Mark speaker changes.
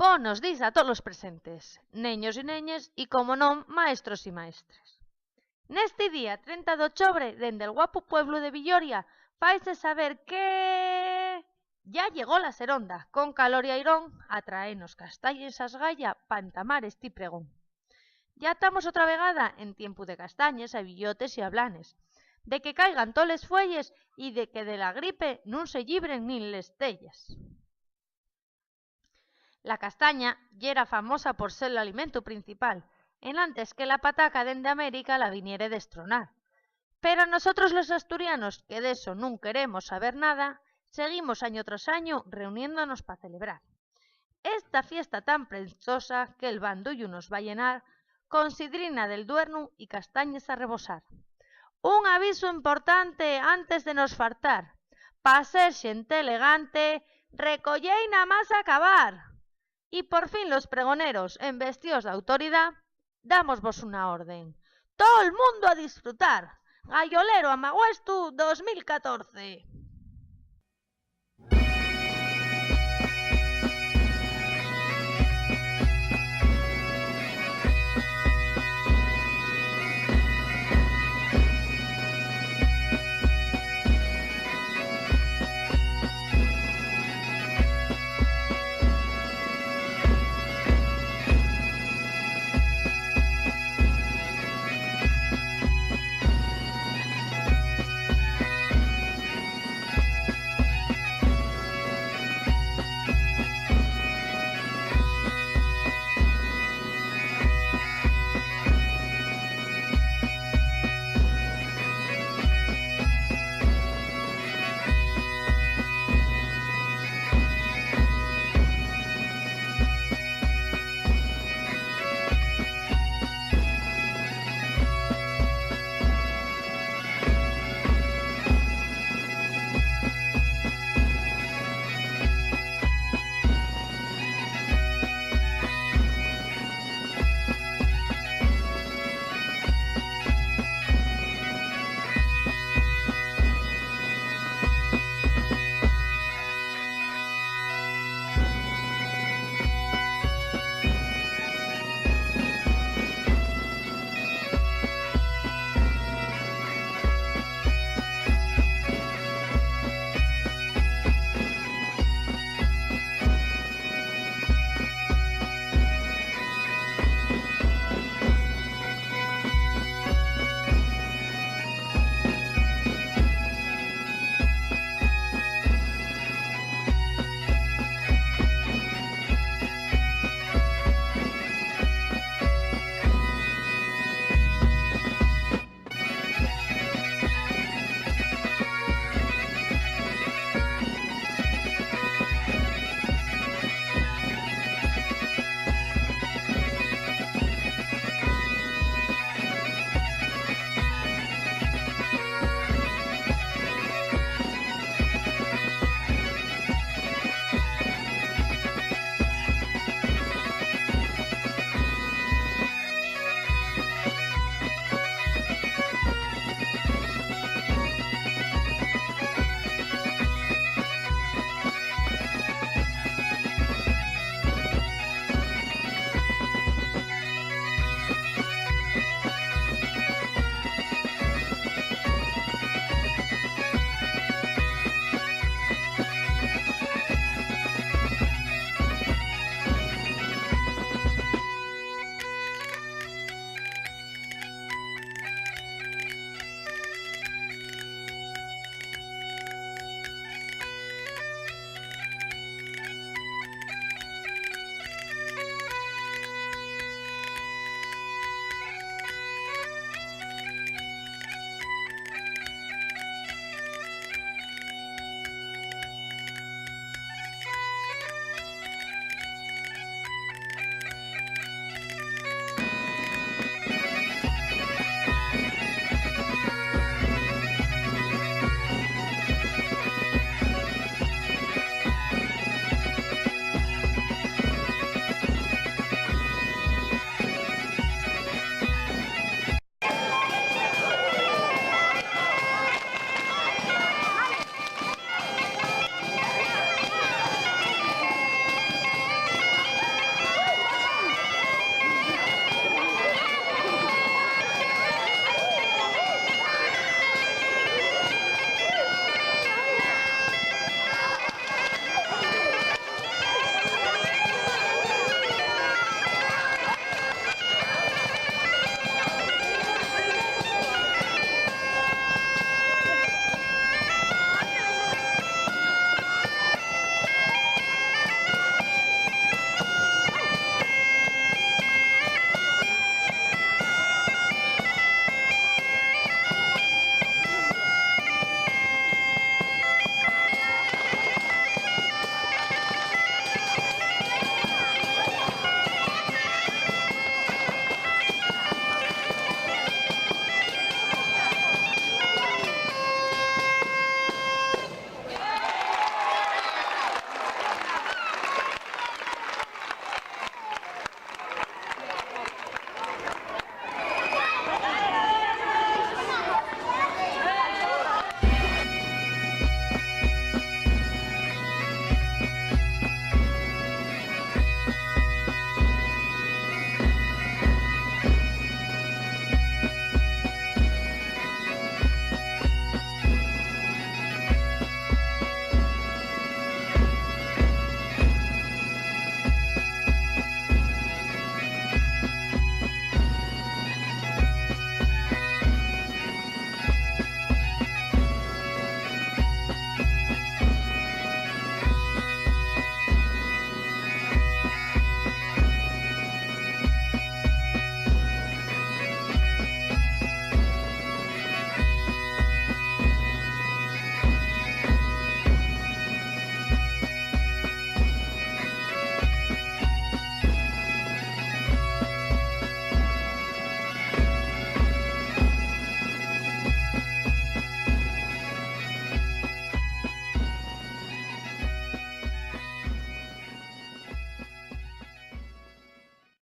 Speaker 1: Bonos dis a todos os presentes, neños e neñes e, como non, maestros e maestras. Neste día 30 de octubre, dende el guapo pueblo de Villoria, faise saber que... Ya llegó la seronda, con calor e airón, atraenos castañes as galla pa entamar esti pregón. Ya estamos outra vegada en tiempo de castañes, a billotes e a blanes, de que caigan toles fuelles e de que de la gripe nun se llibren nin les tellas. La castaña yera famosa por ser el alimento principal, enantes que la pataca dende América la viniere destronar. Pero nosotros los asturianos, que de eso nun queremos saber nada, seguimos año tras año reuniéndonos para celebrar esta fiesta tan prensosa que el bandullo nos va a llenar con sidrina del Duernu y castañas a rebosar. Un aviso importante antes de nos fartar. Pa ser xente elegante, recollei na más acabar. Y por fin los pregoneros, en vestidos de autoridad, damosvos una orden. Todo el mundo a disfrutar. Gallolero Amaguestu 2014.